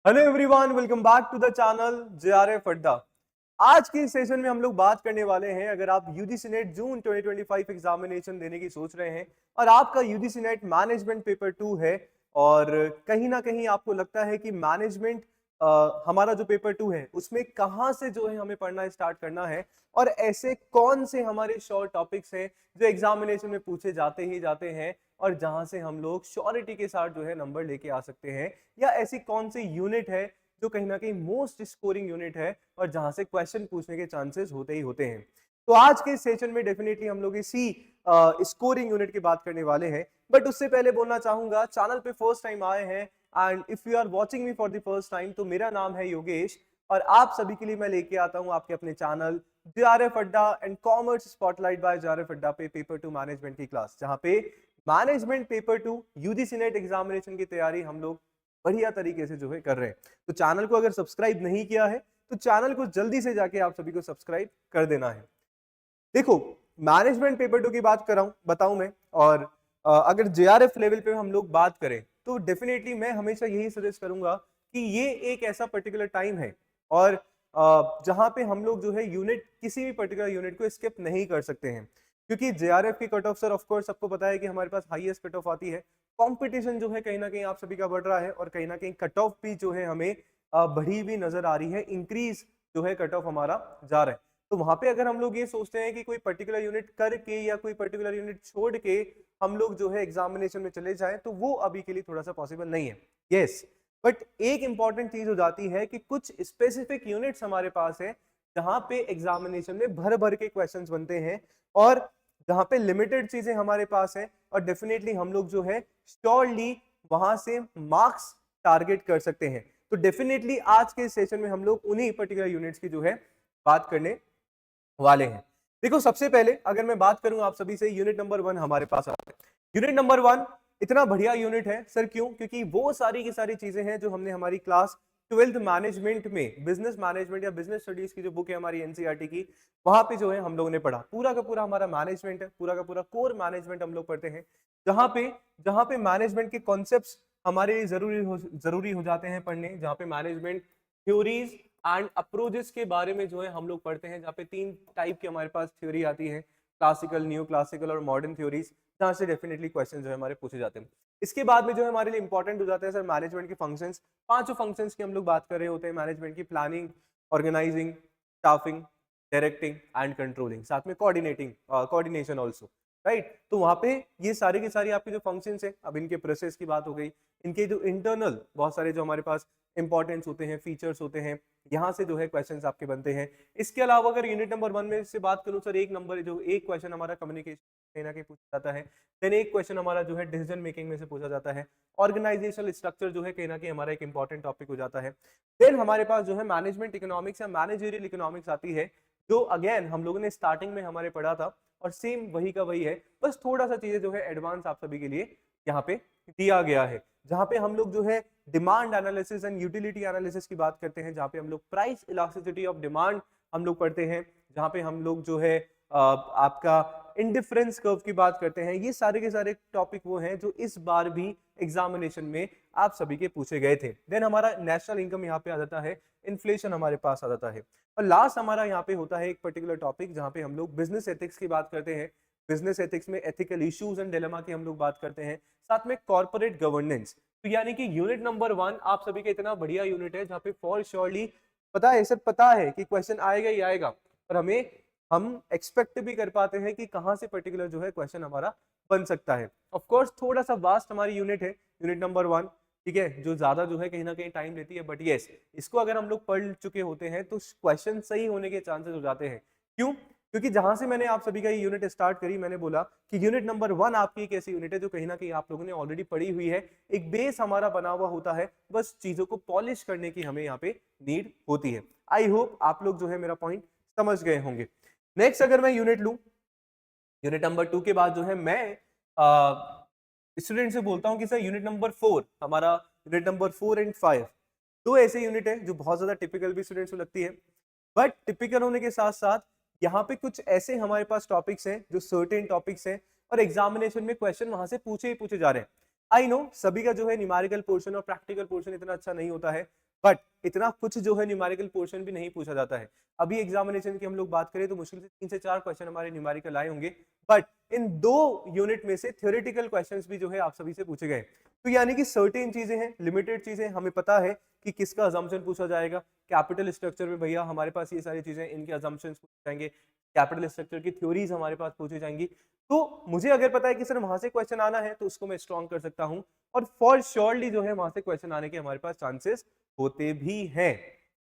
Hello everyone, welcome back to the channel JRF Adda. आज के session में हम लोग बात करने वाले हैं, अगर आप यूजीसी नेट जून 2025 एग्जामिनेशन देने की सोच रहे हैं और आपका यूजीसी नेट मैनेजमेंट पेपर 2 है और कहीं ना कहीं आपको लगता है कि मैनेजमेंट हमारा जो पेपर 2 है उसमें कहाँ से जो है हमें पढ़ना स्टार्ट करना है और ऐसे कौन से हमारे शॉर्ट टॉपिक्स हैं जो एग्जामिनेशन में पूछे जाते ही जाते हैं और जहां से हम लोग श्योरिटी के साथ जो है नंबर लेके आ सकते हैं, या ऐसी कौन सी यूनिट है जो कहीं ना कहीं मोस्ट स्कोरिंग यूनिट है और जहां से क्वेश्चन पूछने के चांसेस होते ही होते हैं। तो आज के सेशन में डेफिनेटली हम लोग इसी स्कोरिंग यूनिट की बात करने वाले हैं। बट उससे पहले बोलना चाहूंगा, चैनल पे फर्स्ट टाइम आए हैं and if you are watching me for the first time, तो मेरा नाम है योगेश और आप सभी के लिए मैं लेके आता हूं आपके अपने channel JRF Adda and commerce spotlight by JRF Adda पे पेपर 2 मैनेजमेंट की क्लास, जहां पे management paper 2 UGC NET examination की तैयारी हम लोग बढ़िया तरीके से जो है कर रहे हैं। तो चैनल को अगर सब्सक्राइब नहीं किया है तो चैनल को जल्दी से जाके आप सभी को सब्सक्राइब कर देना है। देखो, मैनेजमेंट पेपर 2 की बात कर रहा हूं, बताऊं मैं, और अगर जेआरएफ लेवल पे हम लोग बात करें तो डेफिनेटली मैं हमेशा यही सजेस्ट करूंगा कि ये एक ऐसा पर्टिकुलर टाइम है और जहां पे हम लोग जो है यूनिट, किसी भी पर्टिकुलर यूनिट को स्किप नहीं कर सकते हैं, क्योंकि जेआरएफ की cut off sir of course सबको पता है कि हमारे पास हाईएस्ट कट ऑफ आती है। कंपटीशन जो है कहीं ना कहीं आप सभी का बढ़ रहा है और कहीं ना कहीं कट ऑफ भी जो है हमें बढ़ी हुई नजर आ रही है, इंक्रीज जो है कट ऑफ हमारा जा रहा है। तो वहां पे अगर हम लोग ये सोचते हैं कि कोई पर्टिकुलर यूनिट करके या कोई पर्टिकुलर यूनिट छोड़ के हम लोग जो है एग्जामिनेशन में चले जाएं, तो वो अभी के लिए थोड़ा सा पॉसिबल नहीं है। यस, बट एक इंपॉर्टेंट चीज हो जाती है कि कुछ स्पेसिफिक यूनिट्स हमारे पास है जहां पे एग्जामिनेशन में भर भर के क्वेश्चंस बनते हैं और जहां पे लिमिटेड चीजें हमारे पास है और डेफिनेटली हम लोग जो है श्योरली वहां से मार्क्स टारगेट कर सकते हैं। तो डेफिनेटली आज के सेशन में हम लोग उन्हीं पर्टिकुलर यूनिट्स की जो है बात करने वाले हैं। देखो, सबसे पहले अगर मैं बात करूं आप सभी से, यूनिट नंबर 1 हमारे पास आता है। यूनिट नंबर 1 इतना बढ़िया यूनिट है सर, क्यों? क्योंकि वो सारी की सारी चीजें हैं जो हमने हमारी क्लास 12th मैनेजमेंट में, बिजनेस मैनेजमेंट या बिजनेस स्टडीज की जो बुक है हमारी एनसीईआरटी की, वहां पे जो है हम लोगों ने पढ़ा। पूरा का पूरा हमारा मैनेजमेंट है, पूरा का पूरा कोर मैनेजमेंट हम लोग पढ़ते हैं, जहां पे मैनेजमेंट के कॉन्सेप्ट्स हमारे लिए जरूरी हो जाते हैं पढ़ने, जहां पे मैनेजमेंट थ्योरीज एंड अप्रोचेस के बारे में जो है हम लोग पढ़ते हैं, जहाँ पे 3 टाइप की हमारे पास थ्योरी आती है, क्लासिकल, न्यू क्लासिकल और मॉडर्न थ्योरीज, जहाँ से डेफिनेटली क्वेश्चन जो है हमारे पूछे जाते हैं। इसके बाद में जो है हमारे लिए इंपॉर्टेंट हो जाता है सर मैनेजमेंट के फंक्शंस। 5 फंक्शंस की हम लोग बात कर रहे होते हैं मैनेजमेंट की: planning, organising, staffing, directing and controlling, साथ में कोऑर्डिनेटिंग, कोऑर्डिनेशन ऑल्सो, राइट। तो वहां पे ये सारी की सारी आपके जो फंक्शंस है, अब इनके प्रोसेस की बात हो गई, इनके जो इंटरनल बहुत सारे जो हमारे पास इंपॉर्टेंस होते हैं, फीचर्स होते हैं, यहाँ से जो है क्वेश्चंस आपके बनते हैं। इसके अलावा अगर यूनिट नंबर 1 में से बात करूं सर, एक नंबर जो एक क्वेश्चन हमारा कम्युनिकेशन कहीं ना कहीं पूछा जाता है। देन एक क्वेश्चन हमारा जो है डिसीजन मेकिंग में से पूछा जाता है। ऑर्गेनाइजेशनल स्ट्रक्चर जो है कहीं ना कहीं हमारा एक इंपॉर्टेंट टॉपिक हो जाता है। देन हमारे पास जो है मैनेजमेंट इकोनॉमिक्स या मैनेजरियल इकोनॉमिक्स आती है, जो अगेन हम लोगों ने स्टार्टिंग में हमारे पढ़ा था और सेम वही का वही है, बस थोड़ा सा चीजें जो है एडवांस आप सभी के लिए यहाँ पे दिया गया है, जहां पे हम लोग जो है demand analysis and utility analysis की बात करते हैं, जहां पे हम लोग प्राइस इलास्टिसिटी ऑफ डिमांड हम लोग पढ़ते हैं, जहां पे हम लोग जो है आपका इंडिफरेंस कर्व की बात करते हैं। ये सारे के सारे टॉपिक वो हैं जो इस बार भी एग्जामिनेशन में आप सभी के पूछे गए थे। देन हमारा नेशनल इनकम यहाँ पे आ जाता है, इन्फ्लेशन हमारे पास आ जाता है, और लास्ट हमारा यहाँ पे होता है एक पर्टिकुलर टॉपिक जहाँ पे हम लोग बिजनेस एथिक्स की बात करते हैं। बिजनेस एथिक्स में एथिकल इश्यूज एंड डिलेमा की हम लोग बात करते हैं, साथ में कॉर्पोरेट गवर्नेंस। तो यानी कि यूनिट नंबर 1 आप सभी का इतना बढ़िया यूनिट है जहाँ पे फॉर श्योरली पता है, सर पता है कि क्वेश्चन आएगा ही आएगा, और हम एक्सपेक्ट भी कर पाते हैं कि कहाँ से पर्टिकुलर जो है क्वेश्चन हमारा बन सकता है। ऑफ कोर्स थोड़ा सा वास्ट हमारी यूनिट है, यूनिट नंबर 1, ठीक है, जो ज्यादा जो है कहीं ना कहीं टाइम लेती है, बट यस, इसको अगर हम लोग पढ़ चुके होते हैं तो क्वेश्चन सही होने के चांसेस हो जाते हैं। क्यों? क्योंकि जहां से मैंने आप सभी का ये यूनिट स्टार्ट करी, मैंने बोला कि यूनिट नंबर 1 आपकी एक ऐसी यूनिट है जो कहीं ना कहीं आप लोगों ने ऑलरेडी पढ़ी हुई है, एक बेस हमारा बना हुआ होता है, बस चीजों को पॉलिश करने की हमें यहाँ पे नीड होती है। आई होप आप लोग जो है मेरा पॉइंट समझ गए होंगे। नेक्स्ट अगर मैं यूनिट लूं, यूनिट नंबर 2 के बाद जो है मैं स्टूडेंट से बोलता हूं कि सर यूनिट नंबर 4 हमारा, यूनिट नंबर 4 एंड 5 दो ऐसे यूनिट है जो बहुत ज्यादा टिपिकल भी स्टूडेंट्स को लगती है, बट टिपिकल होने के साथ साथ यहाँ पे कुछ ऐसे हमारे पास टॉपिक्स हैं जो सर्टेन टॉपिक्स हैं और एग्जामिनेशन में क्वेश्चन वहां से पूछे ही पूछे जा रहे हैं। आई नो सभी का जो है न्यूमेरिकल पोर्शन और प्रैक्टिकल पोर्शन इतना अच्छा नहीं होता है, बट इतना कुछ जो है न्यूमेरिकल पोर्शन भी नहीं पूछा जाता है। अभी एग्जामिनेशन की हम लोग बात करें तो मुश्किल से 3 से 4 क्वेश्चन हमारे न्यूमेरिकल आए होंगे, बट इन 2 यूनिट में से थ्योरेटिकल क्वेश्चंस भी जो है आप सभी से पूछे गए। तो यानी कि सर्टेन चीजें हैं, लिमिटेड चीजें, हमें पता है कि किसका अजम्पशन पूछा जाएगा। कैपिटल स्ट्रक्चर में भैया हमारे पास ये सारी चीजें, इनके अजम्पशंस पूछे जाएंगे, कैपिटल स्ट्रक्चर की थ्योरीज हमारे पास पूछी जाएंगी। तो मुझे अगर पता है कि सर वहां से क्वेश्चन आना है तो उसको मैं स्ट्रॉन्ग कर सकता हूं, और फॉर श्योरली जो है वहां से क्वेश्चन आने के हमारे पास चांसेस होते भी हैं,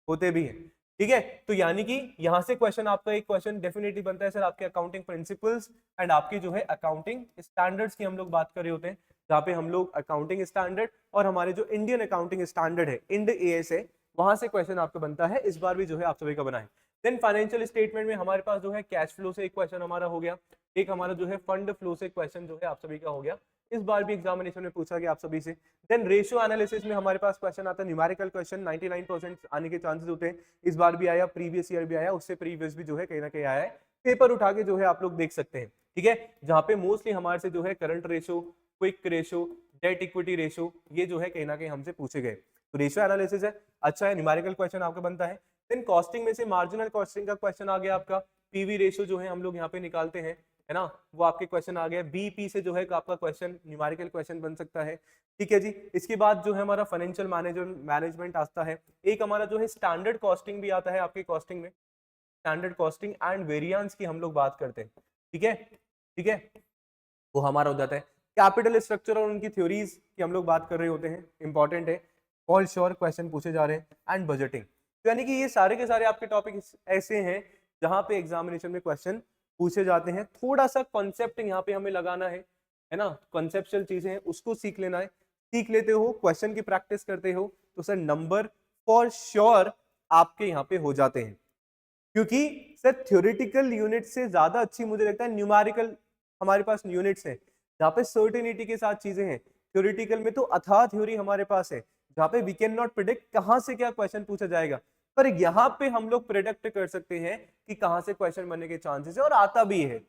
होते भी हैं। ठीक है, तो यानी कि यहां से क्वेश्चन, आपका एक क्वेश्चन डेफिनेटली बनता है सर आपके अकाउंटिंग प्रिंसिपल्स एंड आपकी जो है अकाउंटिंग स्टैंडर्ड्स की हम लोग बात कर रहे होते हैं, जहां पे हम लोग अकाउंटिंग स्टैंडर्ड और हमारे जो इंडियन अकाउंटिंग स्टैंडर्ड है, इंड एएस है, वहां से क्वेश्चन आपका बनता है। इस बार भी जो है आप सभी का बना है। देन फाइनेंशियल स्टेटमेंट में हमारे पास जो है कैश फ्लो से एक क्वेश्चन हमारा हो गया, एक हमारा जो है फंड फ्लो से क्वेश्चन जो है आप सभी का हो गया, इस बार भी एग्जामिनेशन में पूछा गया आप सभी से। देन रेशियो एनालिसिस में हमारे पास क्वेश्चन आता है, न्यूमेरिकल क्वेश्चन 99% आने के चांसेस होते हैं। इस बार भी आया, प्रीवियस ईयर भी आया, उससे प्रीवियस भी जो है कहीं ना कहीं आया है। पेपर उठा के जो है आप लोग देख सकते हैं। ठीक है, जहां पे मोस्टली हमारे से जो है current ratio, quick ratio, debt equity ratio, ये जो है कहीं ना कहीं हमसे पूछे गए। तो रेशियो एनालिसिस है, अच्छा है, न्यूमेरिकल क्वेश्चन आपका बनता है। देन कॉस्टिंग में से मार्जिनल कॉस्टिंग का क्वेश्चन आ गया आपका, पीवी रेशियो जो है हम लोग यहाँ पे निकालते हैं, है ना, वो आपके क्वेश्चन आ गया। बीपी से जो है आपका क्वेश्चन, न्यूमेरिकल क्वेश्चन बन सकता है। ठीक है जी, इसके बाद जो है हमारा फाइनेंशियल मैनेजमेंट आता है। एक हमारा जो है स्टैंडर्ड कॉस्टिंग भी आता है आपकी कॉस्टिंग में, स्टैंडर्ड कॉस्टिंग एंड वेरिएंस की हम लोग बात करते हैं। ठीक है, ठीक है, वो हमारा हो जाता है। कैपिटल स्ट्रक्चर और उनकी थ्योरीज की हम लोग बात कर रहे होते हैं, इंपॉर्टेंट है, ऑल श्योर क्वेश्चन पूछे जा रहे हैं। एंड बजटिंग, तो यानी कि ये सारे के सारे आपके टॉपिक ऐसे हैं जहां पे एग्जामिनेशन में क्वेश्चन पूछे जाते हैं। थोड़ा सा कॉन्सेप्ट यहाँ पे हमें लगाना है ना, कॉन्सेप्चुअल चीजें हैं उसको सीख लेना है। सीख लेते हो, क्वेश्चन की प्रैक्टिस करते हो, तो सर नंबर फॉर श्योर आपके यहाँ पे हो जाते हैं। क्योंकि सर थ्योरेटिकल यूनिट से ज्यादा अच्छी मुझे लगता है न्यूमेरिकल हमारे पास यूनिट्स हैं, जहाँ पे सर्टेनिटी के साथ चीजें हैं। थ्योरेटिकल में तो अथाह थ्योरी हमारे पास है, जहाँ पे वी कैन नॉट प्रिडिक्ट कहाँ से क्या क्वेश्चन पूछा जाएगा, पर यहाँ पे हम लोग प्रिडिक्ट कर सकते हैं कि कहाँ से क्वेश्चन बनने के चांसेस है, और आता भी है।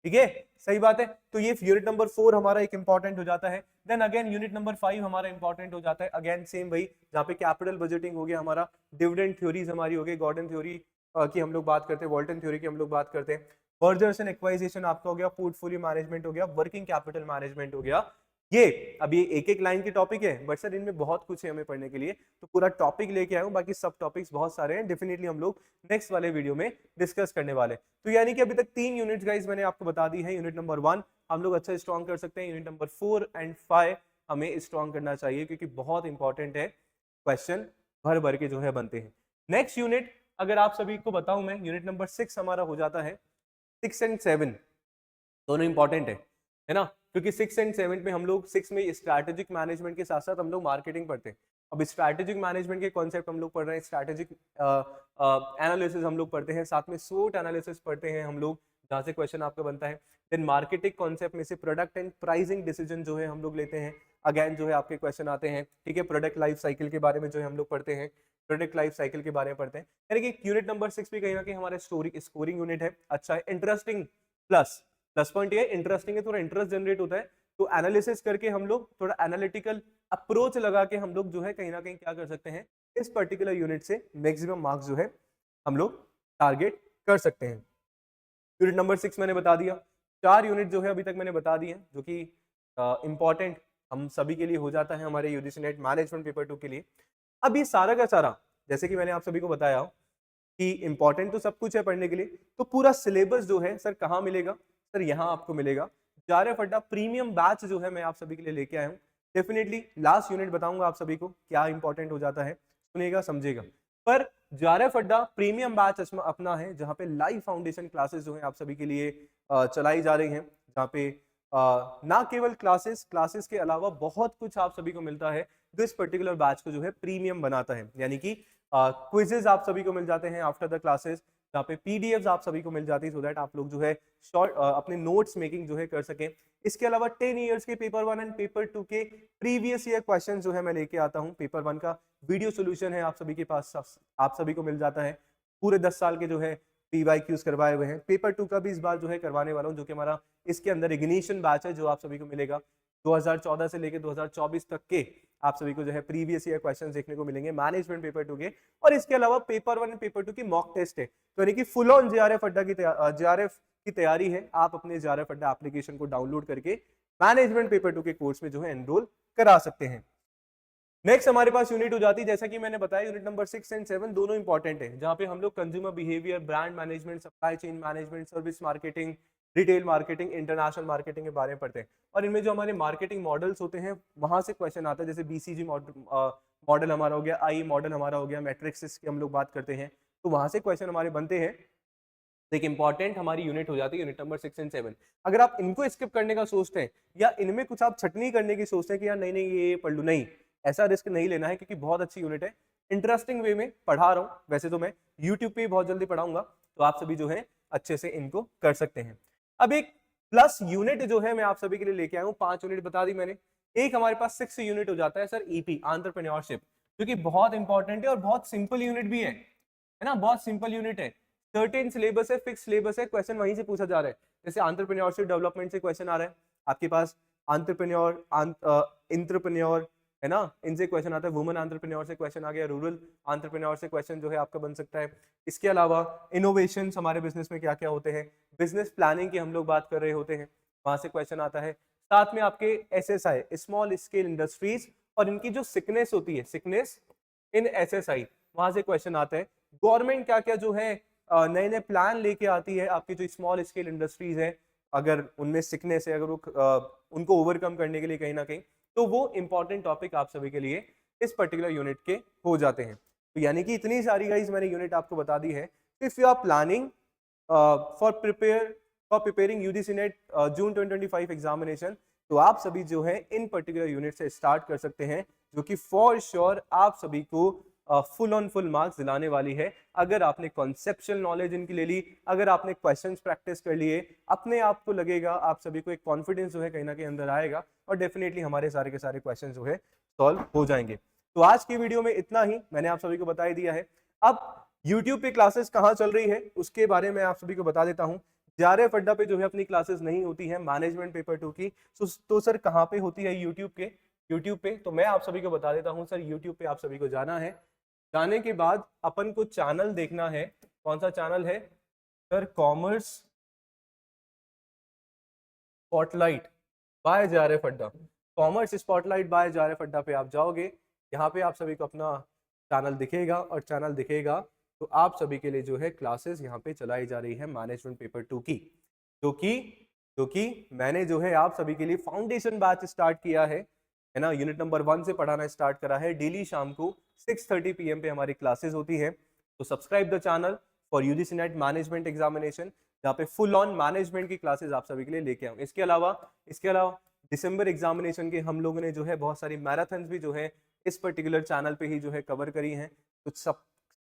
ठीक है, सही बात है। तो ये यूनिट नंबर 4 हमारा एक इंपॉर्टेंट हो जाता है। देन अगेन यूनिट नंबर 5 हमारा इंपॉर्टेंट हो जाता है, अगेन सेम वही, जहाँ पे कैपिटल बजटिंग हो गया हमारा, डिविडेंड थ्योरीज हमारी हो गई, गॉर्डन थ्योरी की हम लोग बात करते हैं, वॉल्टन थ्योरी की हम लोग बात करते हैं, मर्जर्स एंड एक्वाइजिशन आपका हो गया, पोर्टफोलियो मैनेजमेंट हो गया, वर्किंग कैपिटल मैनेजमेंट हो गया। ये अभी एक एक लाइन की टॉपिक है, बट सर इनमें बहुत कुछ है हमें पढ़ने के लिए, तो पूरा टॉपिक लेके आया हूँ। बाकी सब टॉपिक्स बहुत सारे हैं, डेफिनेटली हम लोग नेक्स्ट वाले वीडियो में डिस्कस करने वाले। तो यानी कि अभी तक 3 यूनिट्स गाइस मैंने आपको बता दी है। यूनिट नंबर 1 हम लोग अच्छा स्ट्रॉन्ग कर सकते हैं, यूनिट नंबर 4 एंड 5 हमें स्ट्रॉन्ग करना चाहिए, क्योंकि बहुत इंपॉर्टेंट है, क्वेश्चन भर भर के जो है बनते हैं। नेक्स्ट यूनिट अगर आप सभी को बताऊं मैं, यूनिट नंबर 6 हमारा हो जाता है। 6 एंड 7 दोनों इंपॉर्टेंट है ना, क्योंकि 6 एंड 7 में हम लोग 6 में स्ट्रैटेजिक मैनेजमेंट के साथ साथ हम लोग मार्केटिंग पढ़ते हैं। अब स्ट्रैटेजिक मैनेजमेंट के कॉन्सेप्ट हम लोग पढ़ रहे हैं, स्ट्रैटेजिक एनालिसिस हम लोग पढ़ते हैं, साथ में SWOT एनालिसिस पढ़ते हैं हम लोग, जहाँ से क्वेश्चन आपका बनता है। देन मार्केटिंग कॉन्सेप्ट में से प्रोडक्ट एंड प्राइसिंग डिसीजन जो है हम लोग लेते हैं, अगेन जो है आपके क्वेश्चन आते हैं। ठीक है, प्रोडक्ट लाइफ साइकिल के बारे में जो है हम लोग पढ़ते हैं, प्रोडक्ट लाइफ साइकिल के बारे में पढ़ते हैं। यानी कि यूनिट नंबर 6 भी कहीं ना कहीं हमारा स्कोरिंग यूनिट है, अच्छा है, इंटरेस्टिंग। प्लस प्लस पॉइंट ये इंटरेस्टिंग है, थोड़ा इंटरेस्ट जनरेट होता है, तो एनालिसिस करके हम लोग थोड़ा एनालिटिकल अप्रोच लगा के हम लोग जो है कहीं ना कहीं क्या कर सकते हैं, इस पर्टिकुलर यूनिट से मैक्सिमम मार्क्स जो है हम लोग टारगेट कर सकते हैं। यूनिट नंबर 6 मैंने बता दिया, 4 यूनिट जो है अभी तक मैंने बता दिए, जो कि इंपॉर्टेंट हम सभी के लिए हो जाता है, हमारे यूजीसी नेट मैनेजमेंट पेपर 2 के लिए। अब ये सारा का सारा, जैसे कि मैंने आप सभी को बताया कि इंपॉर्टेंट तो सब कुछ है पढ़ने के लिए, तो पूरा सिलेबस जो है सर कहाँ मिलेगा, सर यहाँ आपको मिलेगा। JRF अड्डा प्रीमियम बैच जो है मैं आप सभी के लिए लेके आया हूँ। डेफिनेटली लास्ट यूनिट बताऊंगा आप सभी को क्या इंपॉर्टेंट हो जाता है, सुनेगा समझेगा। पर JRF अड्डा प्रीमियम बैच अपना है, जहाँ पे लाइव फाउंडेशन क्लासेस जो है आप सभी के लिए चलाई जा रही हैं, जहाँ पे ना केवल क्लासेस के अलावा बहुत कुछ आप सभी को मिलता है, जो इस पर्टिकुलर बैच को जो है प्रीमियम बनाता है। यानी कि क्विजेज आप सभी को मिल जाते हैं आफ्टर द क्लासेस, जहाँ पे पीडीएफ्स आप सभी को मिल जाती है, सो दैट आप लोग जो है शॉर्ट अपने नोट्स मेकिंग जो है कर सकें। इसके अलावा 10 इयर्स के पेपर 1 एंड पेपर 2 के प्रीवियस ईयर क्वेश्चन जो है मैं लेके आता हूँ। पेपर 1 का वीडियो सोल्यूशन है आप सभी के पास, आप सभी को मिल जाता है, पूरे 10 साल के जो है PYQs करवाए हुए हैं। पेपर 2 का भी इस बार जो है करवाने वाला हूँ, जो कि हमारा इसके अंदर इग्निशन बैच है, जो आप सभी को मिलेगा 2014 से लेकर 2024 तक के आप सभी को जो है प्रीवियस ईयर क्वेश्चंस देखने को मिलेंगे मैनेजमेंट पेपर 2 के, और इसके अलावा पेपर 1 और पेपर 2 की मॉक टेस्ट है, तो यानी कि फुल ऑन जेआरएफ अड्डा की जेआरएफ की तैयारी है। आप अपने जेआरएफ अड्डा एप्लीकेशन को डाउनलोड करके मैनेजमेंट पेपर 2 के कोर्स में जो है एनरोल करा सकते हैं। नेक्स्ट हमारे पास यूनिट हो जाती है, जैसा कि मैंने बताया यूनिट नंबर 6 एंड 7 दोनों इंपॉर्टेंट है, जहां पे हम लोग consumer behaviour, brand management, supply chain management, service marketing, retail marketing, international marketing के बारे में पढ़ते हैं। और इनमें जो हमारे मार्केटिंग मॉडल्स होते हैं वहां से क्वेश्चन आता है, जैसे बीसीजी मॉडल हमारा हो गया, आई मॉडल हमारा हो गया, मैट्रिक्स की हम लोग बात करते हैं, तो वहां से क्वेश्चन हमारे बनते हैं। एक इंपॉर्टेंट हमारी यूनिट हो जाती है यूनिट नंबर 6 एंड 7। अगर आप इनको स्किप करने का सोचते हैं या इनमें कुछ आप छटनी करने की सोचते हैं कि यार नहीं नहीं ये पढ़ लूं, नहीं, ऐसा रिस्क नहीं लेना है, क्योंकि बहुत अच्छी यूनिट है, इंटरेस्टिंग वे में पढ़ा रहा हूँ। वैसे तो मैं यूट्यूब पे बहुत जल्दी पढ़ाऊंगा, तो आप सभी जो है अच्छे से इनको कर सकते हैं। अब एक प्लस यूनिट जो है मैं आप सभी के लिए लेके आया हूँ, 5 यूनिट बता दी मैंने। एक हमारे पास 6 यूनिट हो जाता है सर ईपी, एंटरप्रेन्योरशिप, जो कि बहुत इंपॉर्टेंट है और बहुत सिंपल यूनिट भी है ना, बहुत सिंपल यूनिट है। सर्टेन सिलेबस है, फिक्स सिलेबस है, क्वेश्चन वहीं से पूछा जा रहा है। जैसे एंटरप्रेन्योरशिप डेवलपमेंट से क्वेश्चन आ रहा है आपके पास, एंटरप्रेन्योर है ना, इनसे क्वेश्चन आता है। वुमन एंटरप्रेन्योर से क्वेश्चन आ गया, रूरल एंटरप्रेन्योर से क्वेश्चन जो है आपका बन सकता है। इसके अलावा इनोवेशन हमारे बिजनेस में क्या क्या होते हैं, बिजनेस प्लानिंग की हम लोग बात कर रहे होते हैं, वहां से क्वेश्चन आता है। साथ में आपके एसएसआई, स्मॉल स्केल इंडस्ट्रीज, और इनकी जो सिकनेस होती है, सिकनेस इन एसएसआई, वहां से क्वेश्चन आता है। गवर्नमेंट क्या क्या जो है नए नए प्लान लेके आती है, आपकी जो स्मॉल स्केल इंडस्ट्रीज है, अगर उनमें सिकनेस है, अगर वो उनको ओवरकम करने के लिए कहीं ना कहीं, तो वो इंपॉर्टेंट टॉपिक आप सभी के लिए इस पर्टिकुलर यूनिट के हो जाते हैं। तो यानी कि इतनी सारी गाइस मैंने यूनिट आपको बता दी है। If you are planning for preparing UGC NET June 2025 examination, तो आप सभी जो है इन पर्टिकुलर यूनिट से स्टार्ट कर सकते हैं, जो कि फॉर श्योर आप सभी को फुल ऑन फुल मार्क्स दिलाने वाली है। अगर आपने कॉन्सेप्चुअल नॉलेज इनकी ले ली, अगर आपने क्वेश्चंस प्रैक्टिस कर लिए, अपने आप को लगेगा, आप सभी को एक कॉन्फिडेंस जो है कहीं ना कहीं अंदर आएगा, और डेफिनेटली हमारे सारे के सारे क्वेश्चन जो है सॉल्व हो जाएंगे। तो आज की वीडियो में इतना ही, मैंने आप सभी को बता ही दिया है। अब यूट्यूब पे क्लासेस कहाँ चल रही है उसके बारे में आप सभी को बता देता हूँ। जेआरएफ अड्डा पे जो है अपनी क्लासेस नहीं होती है मैनेजमेंट पेपर 2 की, तो सर कहाँ पे होती है? यूट्यूब पे। तो मैं आप सभी को बता देता हूँ सर, यूट्यूब पे आप सभी को जाना है। जाने के बाद अपन को चैनल देखना है, कौन सा चैनल है sir? Commerce spotlight by JRF Adda. Commerce spotlight by JRF Adda पे आप जाओगे, यहाँ पे आप सभी को अपना चैनल दिखेगा, और चैनल दिखेगा तो आप सभी के लिए जो है क्लासेस यहाँ पे चलाई जा रही है मैनेजमेंट पेपर 2 की, जो कि मैंने जो है आप सभी के लिए फाउंडेशन बैच स्टार्ट किया है ना, यूनिट नंबर 1 से पढ़ाना स्टार्ट करा है। डेली शाम को 6:30 PM पे हमारी क्लासेस होती है। तो subscribe the channel for UGC net management examination, जहाँ पे फुल ऑन मैनेजमेंट की क्लासेस आप सभी के लिए लेके आऊँ। इसके अलावा दिसंबर एग्जामिनेशन के हम लोगों ने जो है बहुत सारी मैराथन्स भी जो है इस पर्टिकुलर चैनल पे ही जो है कवर करी हैं। तो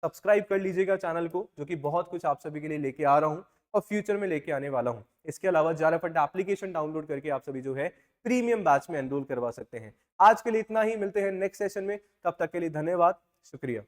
सब्सक्राइब कर लीजिएगा चैनल को, जो कि बहुत कुछ आप सभी के लिए लेके आ रहा हूँ और फ्यूचर में लेके आने वाला हूँ। इसके अलावा जेआरएफ अड्डा एप्लीकेशन डाउनलोड करके आप सभी जो है प्रीमियम बैच में एनरोल करवा सकते हैं। आज के लिए इतना ही, मिलते हैं नेक्स्ट सेशन में, तब तक के लिए धन्यवाद, शुक्रिया।